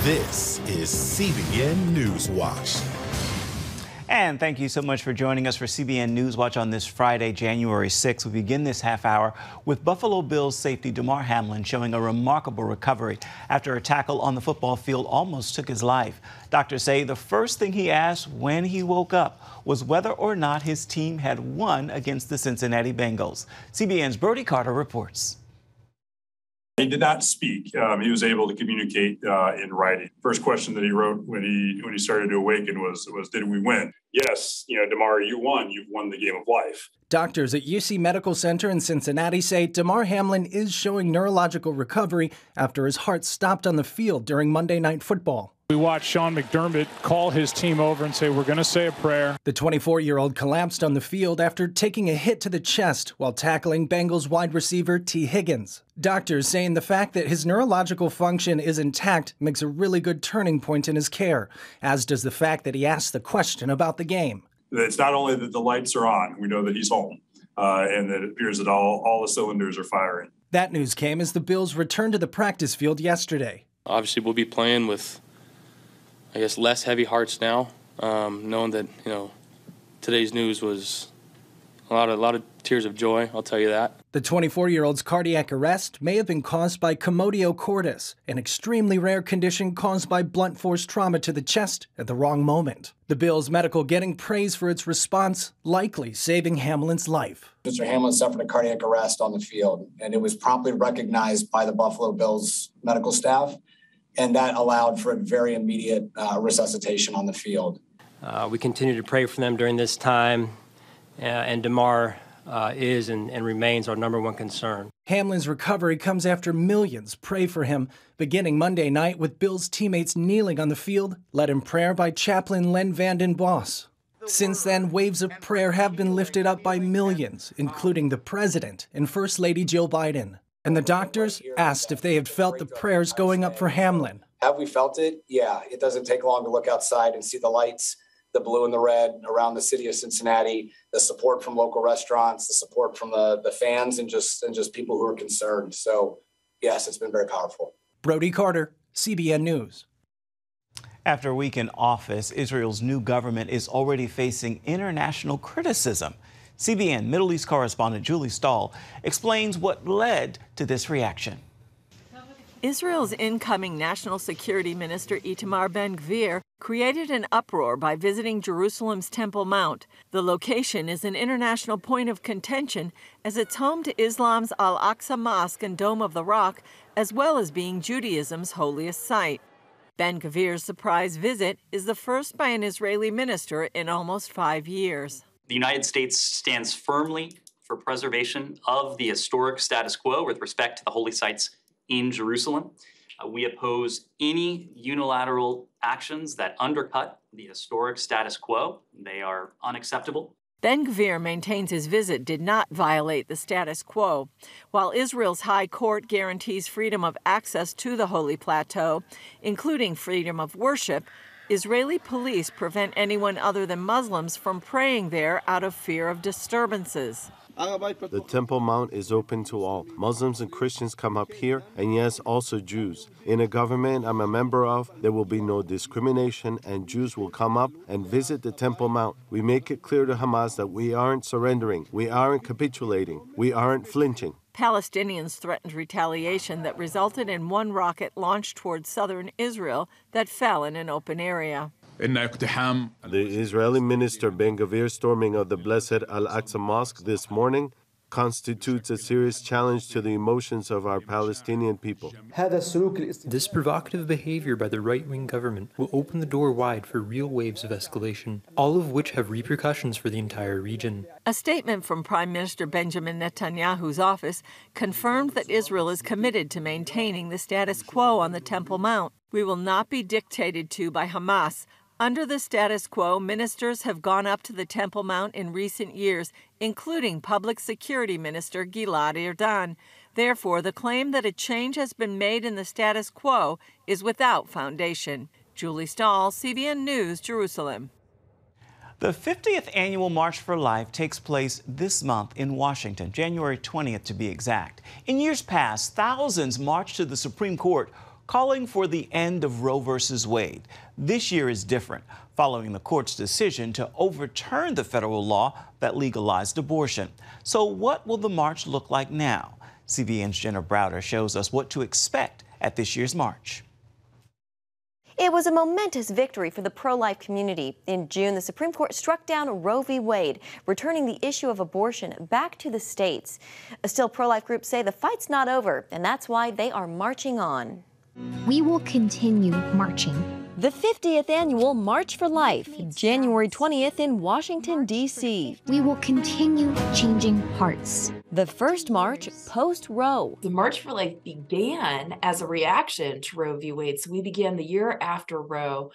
This is CBN NewsWatch. And thank you so much for joining us for CBN NewsWatch on this Friday, January 6th. We begin this half hour with Buffalo Bills safety Damar Hamlin showing a remarkable recovery after a tackle on the football field almost took his life. Doctors say the first thing he asked when he woke up was whether or not his team had won against the Cincinnati Bengals. CBN's Brody Carter reports. He did not speak. He was able to communicate in writing. First question that he wrote when he started to awaken was did we win? Yes, Damar, you won. You've won the game of life. Doctors at UC Medical Center in Cincinnati say Damar Hamlin is showing neurological recovery after his heart stopped on the field during Monday Night Football. We watched Sean McDermott call his team over and say, we're going to say a prayer. The 24-year-old collapsed on the field after taking a hit to the chest while tackling Bengals wide receiver T. Higgins. Doctors saying the fact that his neurological function is intact makes a really good turning point in his care, as does the fact that he asked the question about the game. It's not only that the lights are on, we know that he's home, and that it appears that all the cylinders are firing. That news came as the Bills returned to the practice field yesterday. Obviously, we'll be playing with, I guess, less heavy hearts now, knowing that, today's news was a lot of tears of joy, I'll tell you that. The 24-year-old's cardiac arrest may have been caused by commodio cordis, an extremely rare condition caused by blunt force trauma to the chest at the wrong moment. The Bills medical getting praise for its response, likely saving Hamlin's life. Mr. Hamlin suffered a cardiac arrest on the field, and it was promptly recognized by the Buffalo Bills medical staff, and that allowed for a very immediate resuscitation on the field. We continue to pray for them during this time, and Damar is and remains our number one concern. Hamlin's recovery comes after millions pray for him, beginning Monday night with Bills teammates kneeling on the field, led in prayer by chaplain Len Vanden Boss. Since then, waves of prayer have been lifted up by millions, including the president and First Lady Jill Biden. And the doctors asked if they had felt the prayers going up for Hamlin. Have we felt it? Yeah. It doesn't take long to look outside and see the lights, the blue and the red around the city of Cincinnati, the support from local restaurants, the support from the fans and just people who are concerned. So, yes, it's been very powerful. Brody Carter, CBN News. After a week in office, Israel's new government is already facing international criticism. CBN Middle East correspondent Julie Stahl explains what led to this reaction. Israel's incoming National Security Minister Itamar Ben-Gvir created an uproar by visiting Jerusalem's Temple Mount. The location is an international point of contention as it's home to Islam's Al-Aqsa Mosque and Dome of the Rock, as well as being Judaism's holiest site. Ben-Gvir's surprise visit is the first by an Israeli minister in almost 5 years. The United States stands firmly for preservation of the historic status quo with respect to the holy sites in Jerusalem. We oppose any unilateral actions that undercut the historic status quo. They are unacceptable. Ben-Gvir maintains his visit did not violate the status quo. While Israel's High Court guarantees freedom of access to the Holy Plateau, including freedom of worship, Israeli police prevent anyone other than Muslims from praying there out of fear of disturbances. The Temple Mount is open to all. Muslims and Christians come up here, and yes, also Jews. In a government I'm a member of, there will be no discrimination, and Jews will come up and visit the Temple Mount. We make it clear to Hamas that we aren't surrendering, we aren't capitulating, we aren't flinching. Palestinians threatened retaliation that resulted in one rocket launched towards southern Israel that fell in an open area. The Israeli minister Ben-Gvir storming of the Blessed Al-Aqsa Mosque this morning constitutes a serious challenge to the emotions of our Palestinian people. This provocative behavior by the right-wing government will open the door wide for real waves of escalation, all of which have repercussions for the entire region. A statement from Prime Minister Benjamin Netanyahu's office confirmed that Israel is committed to maintaining the status quo on the Temple Mount. We will not be dictated to by Hamas. Under the status quo, ministers have gone up to the Temple Mount in recent years, including Public Security Minister Gilad Erdan. Therefore, the claim that a change has been made in the status quo is without foundation. Julie Stahl, CBN News, Jerusalem. The 50th Annual March for Life takes place this month in Washington, January 20th to be exact. In years past, thousands marched to the Supreme Court calling for the end of Roe versus Wade. This year is different, following the court's decision to overturn the federal law that legalized abortion. So what will the march look like now? CBN's Jenna Browder shows us what to expect at this year's march. It was a momentous victory for the pro-life community. In June, the Supreme Court struck down Roe v. Wade, returning the issue of abortion back to the states. Still, pro-life groups say the fight's not over, and that's why they are marching on. We will continue marching. The 50th annual March for Life, January 20th in Washington, D.C. We will continue changing hearts. The first march post-Roe. The March for Life began as a reaction to Roe v. Wade. So we began the year after Roe,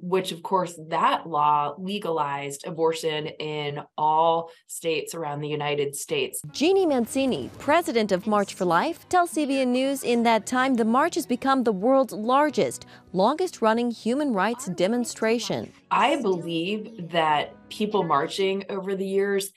which of course that law legalized abortion in all states around the United States. Jeannie Mancini, president of March for Life, tells CBN News in that time the march has become the world's largest, longest-running human rights demonstration. I believe that people marching over the years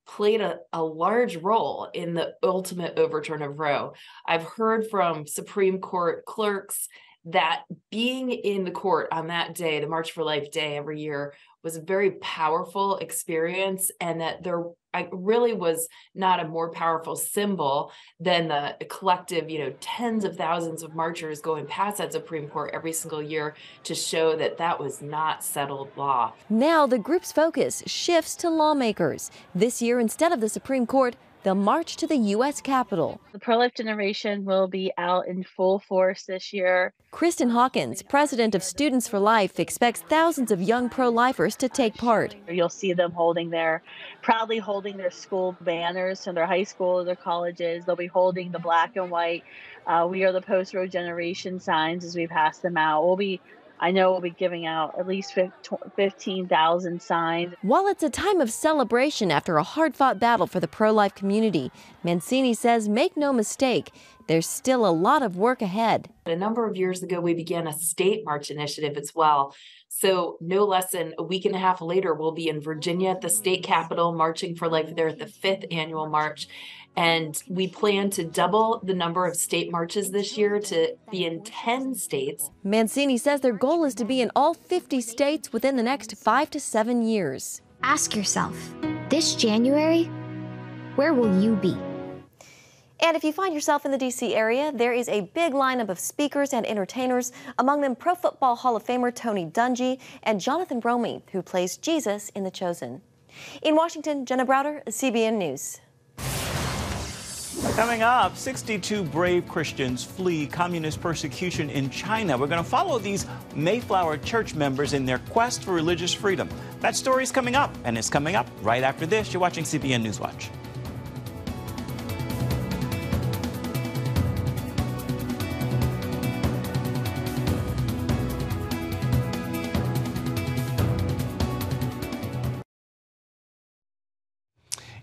played a large role in the ultimate overturn of Roe. I've heard from Supreme Court clerks that being in the court on that day, the March for Life Day every year, was a very powerful experience, and that there really was not a more powerful symbol than the collective, tens of thousands of marchers going past that Supreme Court every single year to show that that was not settled law. Now the group's focus shifts to lawmakers. This year, instead of the Supreme Court, they'll march to the U.S. Capitol. The pro-life generation will be out in full force this year. Kristen Hawkins, president of Students for Life, expects thousands of young pro-lifers to take part. You'll see them proudly holding their school banners from their high school or their colleges. They'll be holding the black and white "We are the post-Roe generation" signs as we pass them out. I know we'll be giving out at least 15,000 signs. While it's a time of celebration after a hard-fought battle for the pro-life community, Mancini says, make no mistake, there's still a lot of work ahead. A number of years ago, we began a state march initiative as well. So no less than a week and a half later, we'll be in Virginia at the state capitol, marching for life there at the 5th annual march. And we plan to double the number of state marches this year to be in 10 states. Mancini says their goal is to be in all 50 states within the next 5 to 7 years. Ask yourself, this January, where will you be? And if you find yourself in the D.C. area, there is a big lineup of speakers and entertainers, among them Pro Football Hall of Famer Tony Dungy and Jonathan Romy, who plays Jesus in The Chosen. In Washington, Jenna Browder, CBN News. Coming up, 62 brave Christians flee communist persecution in China. We're going to follow these Mayflower church members in their quest for religious freedom. That story's coming up, and it's coming up right after this. You're watching CBN NewsWatch.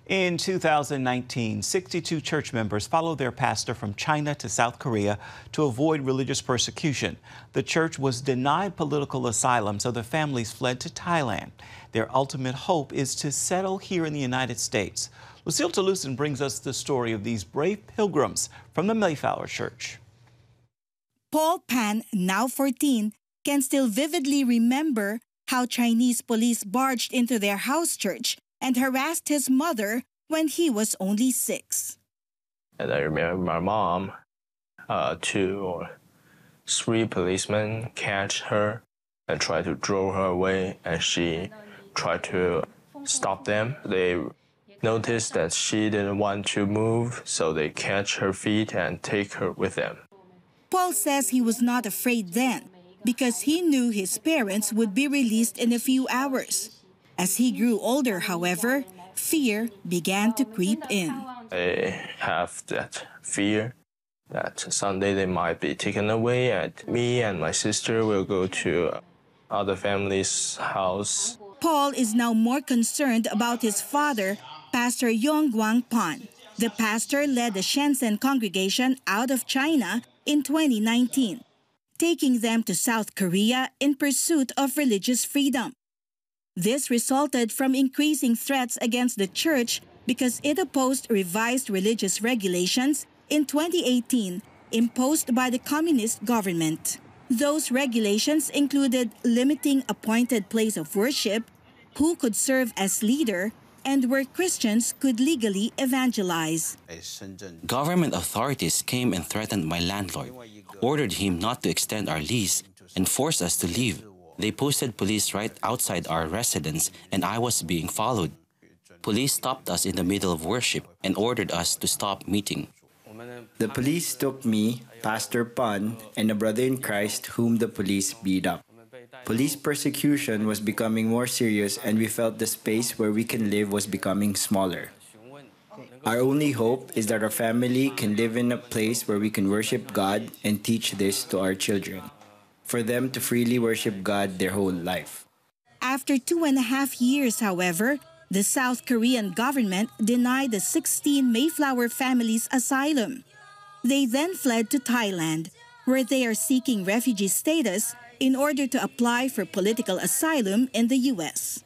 In 2019, 62 church members followed their pastor from China to South Korea to avoid religious persecution. The church was denied political asylum, so the families fled to Thailand. Their ultimate hope is to settle here in the United States. Lucille Toulousan brings us the story of these brave pilgrims from the Mayflower Church. Paul Pan, now 14, can still vividly remember how Chinese police barged into their house church and harassed his mother when he was only 6. And I remember my mom, 2 or 3 policemen catch her and try to draw her away, and she tried to stop them. They noticed that she didn't want to move, so they catch her feet and take her with them. Paul says he was not afraid then because he knew his parents would be released in a few hours. As he grew older, however, fear began to creep in. I have that fear that someday they might be taken away, and me and my sister will go to other families' house. Paul is now more concerned about his father, Pastor Yong Guang Pan. The pastor led the Shenzhen congregation out of China in 2019, taking them to South Korea in pursuit of religious freedom. This resulted from increasing threats against the church because it opposed revised religious regulations in 2018 imposed by the communist government. Those regulations included limiting appointed place of worship, who could serve as leader, and where Christians could legally evangelize. Government authorities came and threatened my landlord, ordered him not to extend our lease, and forced us to leave. They posted police right outside our residence, and I was being followed. Police stopped us in the middle of worship and ordered us to stop meeting. The police took me, Pastor Pan, and a brother in Christ whom the police beat up. Police persecution was becoming more serious, and we felt the space where we can live was becoming smaller. Our only hope is that our family can live in a place where we can worship God and teach this to our children, for them to freely worship God their whole life. After 2.5 years, however, the South Korean government denied the 16 Mayflower families asylum. They then fled to Thailand, where they are seeking refugee status in order to apply for political asylum in the U.S.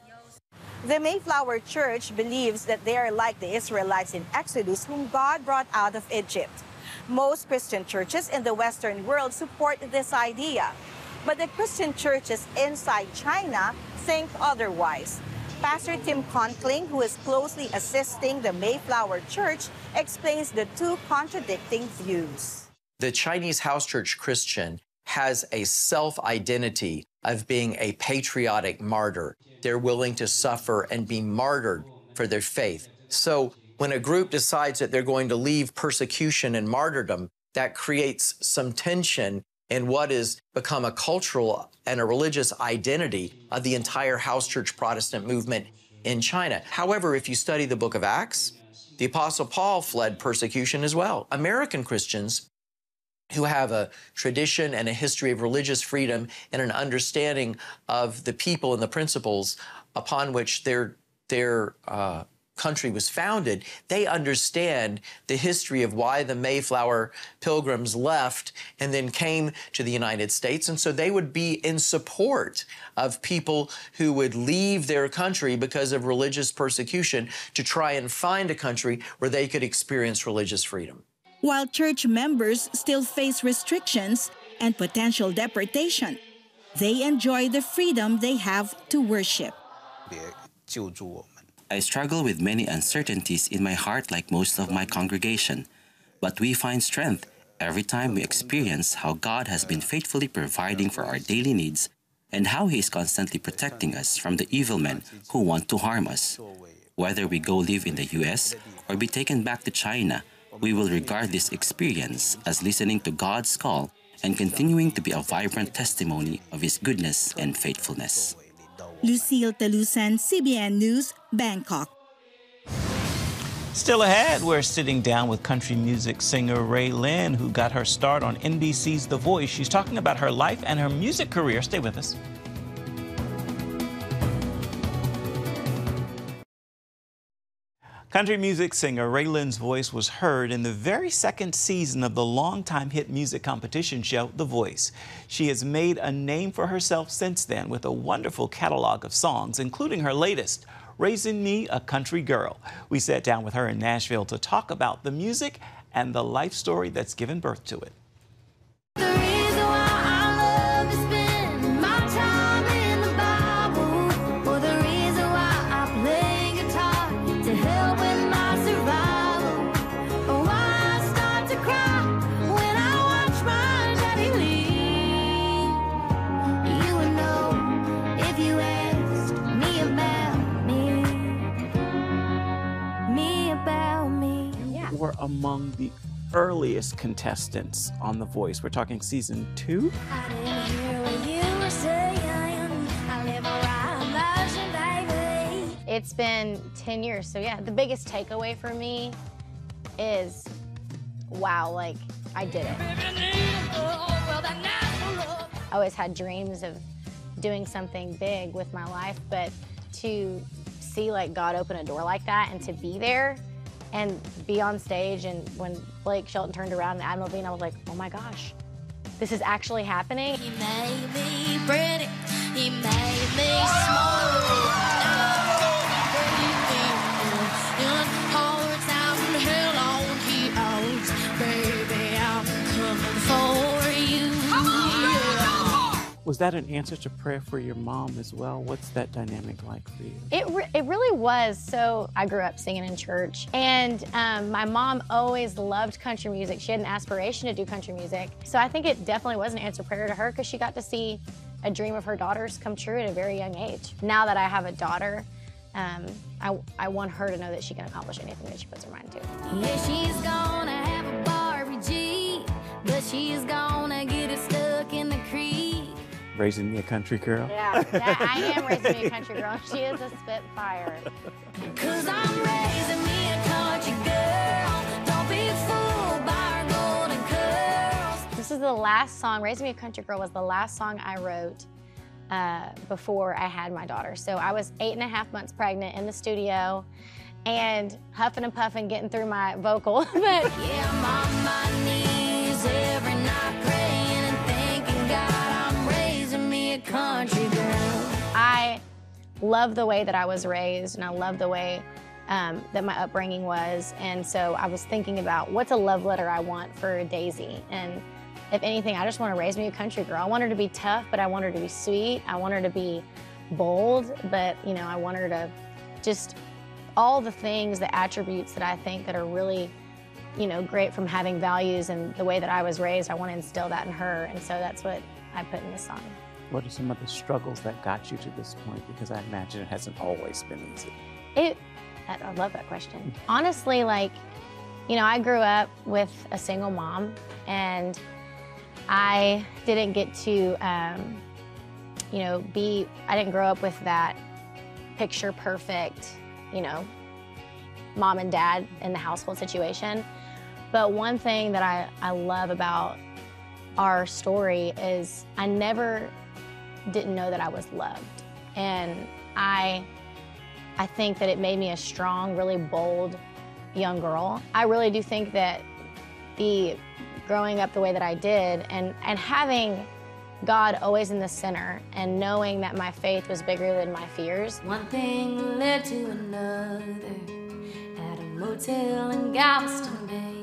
The Mayflower Church believes that they are like the Israelites in Exodus whom God brought out of Egypt. Most Christian churches in the Western world support this idea, but the Christian churches inside China think otherwise. Pastor Tim Conkling, who is closely assisting the Mayflower Church, explains the two contradicting views. The Chinese house church Christian has a self-identity of being a patriotic martyr. They're willing to suffer and be martyred for their faith. So when a group decides that they're going to leave persecution and martyrdom, that creates some tension in what has become a cultural and a religious identity of the entire house church Protestant movement in China. However, if you study the book of Acts, the Apostle Paul fled persecution as well. American Christians who have a tradition and a history of religious freedom and an understanding of the people and the principles upon which their country was founded, they understand the history of why the Mayflower Pilgrims left and then came to the United States. And so they would be in support of people who would leave their country because of religious persecution to try and find a country where they could experience religious freedom. While church members still face restrictions and potential deportation, they enjoy the freedom they have to worship. I struggle with many uncertainties in my heart like most of my congregation, but we find strength every time we experience how God has been faithfully providing for our daily needs and how He is constantly protecting us from the evil men who want to harm us. Whether we go live in the U.S. or be taken back to China, we will regard this experience as listening to God's call and continuing to be a vibrant testimony of His goodness and faithfulness. Lucille Talusan, CBN News, Bangkok. Still ahead, we're sitting down with country music singer Ray Lynn, who got her start on NBC's The Voice. She's talking about her life and her music career. Stay with us. Country music singer Ray Lynn's voice was heard in the very second season of the longtime hit music competition show, The Voice. She has made a name for herself since then with a wonderful catalog of songs, including her latest, Raising Me a Country Girl. We sat down with her in Nashville to talk about the music and the life story that's given birth to it. Were among the earliest contestants on The Voice. We're talking season 2. It's been 10 years, so yeah, the biggest takeaway for me is, wow, like, I did it. I always had dreams of doing something big with my life, but to see, like, God open a door like that and to be there and be on stage, and when Blake Shelton turned around and Adam Levine, I was like, oh my gosh, this is actually happening. He made me pretty, he made me small. Was that an answer to prayer for your mom as well? What's that dynamic like for you? It really was. So I grew up singing in church, and my mom always loved country music. She had an aspiration to do country music. So I think it definitely was an answer prayer to her, because she got to see a dream of her daughter's come true at a very young age. Now that I have a daughter, I want her to know that she can accomplish anything that she puts her mind to. Yeah, she's gonna have a Barbie Jeep, but she's gonna get it stuck in the creek. Raising me a country girl? Yeah, I am raising me a country girl. She is a spitfire. 'Cause I'm raising me a country girl. Don't be fooled by her golden curls. This is the last song, Raising Me a Country Girl was the last song I wrote before I had my daughter. So I was 8.5 months pregnant in the studio and huffing and puffing, getting through my vocal. But yeah, I'm on my knees every night praying and thanking God I'm raising me a country girl. I love the way that I was raised, and I love the way that my upbringing was. And so I was thinking about what's a love letter I want for Daisy. And if anything, I just want to raise me a country girl. I want her to be tough, but I want her to be sweet. I want her to be bold, but I want her to just all the things, the attributes that I think that are really, great from having values and the way that I was raised. I want to instill that in her, and so that's what I put in this song. What are some of the struggles that got you to this point? Because I imagine it hasn't always been easy. I love that question. Honestly, I grew up with a single mom, and I didn't get to, I didn't grow up with that picture perfect, mom and dad in the household situation. But one thing that I love about our story is I never didn't know that I was loved. And I think that it made me a strong, really bold young girl. I really do think that growing up the way that I did and having God always in the center and knowing that my faith was bigger than my fears. One thing led to another at a motel in Galveston Bay.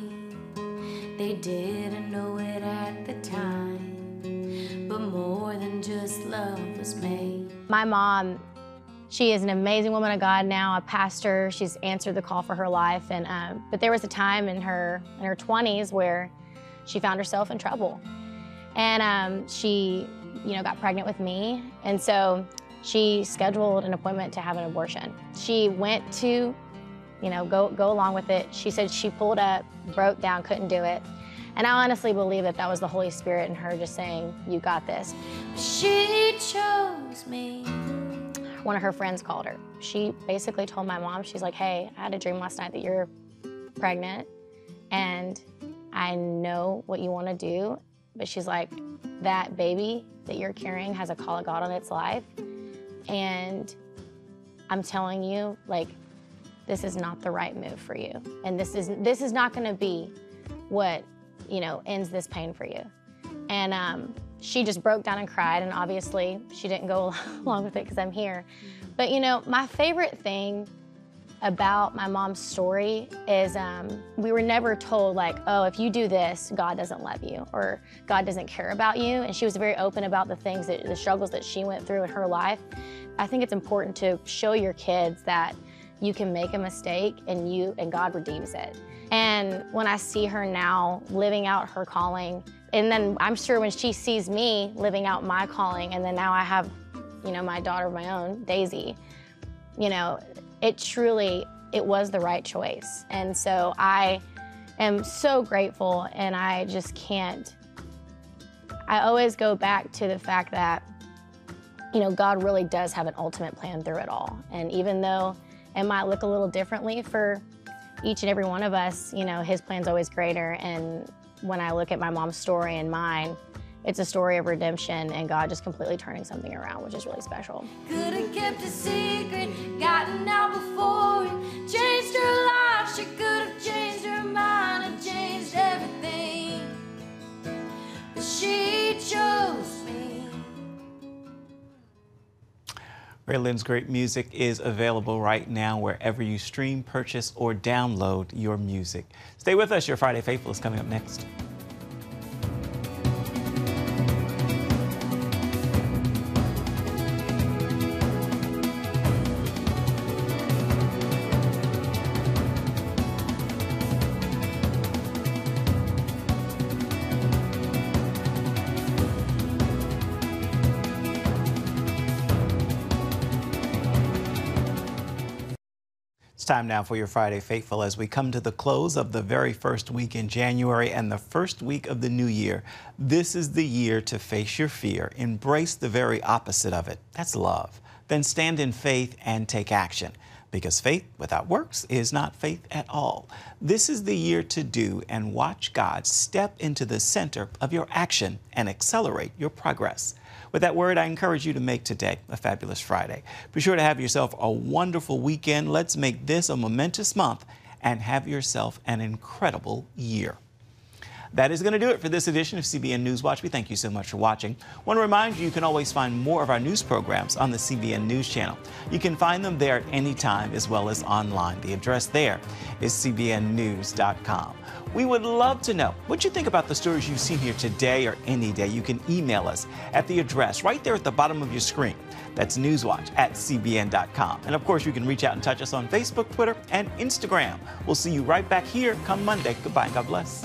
They didn't know it at the time, but more than just love was made. My mom, she is an amazing woman of God now, a pastor. She's answered the call for her life. And but there was a time in her 20s where she found herself in trouble. And she, got pregnant with me. And so she scheduled an appointment to have an abortion. She went to, go along with it. She said she pulled up, broke down, couldn't do it. And I honestly believe that was the Holy Spirit in her just saying, you got this. She chose me. One of her friends called her. She basically told my mom, she's like, hey, I had a dream last night that you're pregnant, and I know what you want to do, but she's like, that baby that you're carrying has a call of God on its life, and I'm telling you, this is not the right move for you, and this is not going to be what ends this pain for you. And she just broke down and cried, and obviously she didn't go along with it because I'm here. But my favorite thing about my mom's story is we were never told oh, if you do this, God doesn't love you or God doesn't care about you. And she was very open about the struggles that she went through in her life. I think it's important to show your kids that you can make a mistake and God redeems it. And when I see her now living out her calling, and then I'm sure when she sees me living out my calling, and then now I have, my daughter of my own, Daisy, it was the right choice. And so I am so grateful, and I always go back to the fact that, God really does have an ultimate plan through it all. And even though it might look a little differently for each and every one of us, His plan's always greater. And when I look at my mom's story and mine, it's a story of redemption and God just completely turning something around, which is really special. Could have kept a secret, gotten out before it, changed her life. She could have changed her mind and changed everything, but she chose me. Raylan's great music is available right now wherever you stream, purchase, or download your music. Stay with us. Your Friday Faithful is coming up next. It's time now for your Friday Faithful as we come to the close of the very first week in January and the first week of the new year. This is the year to face your fear. Embrace the very opposite of it. That's love. Then stand in faith and take action. Because faith without works is not faith at all. This is the year to do and watch God step into the center of your action and accelerate your progress. With that word, I encourage you to make today a fabulous Friday. Be sure to have yourself a wonderful weekend. Let's make this a momentous month and have yourself an incredible year. That is going to do it for this edition of CBN NewsWatch. We thank you so much for watching. I want to remind you, you can always find more of our news programs on the CBN News Channel. You can find them there at any time as well as online. The address there is cbnnews.com. We would love to know what you think about the stories you've seen here today or any day. You can email us at the address right there at the bottom of your screen. That's newswatch@cbn.com. And of course, you can reach out and touch us on Facebook, Twitter, and Instagram. We'll see you right back here come Monday. Goodbye and God bless.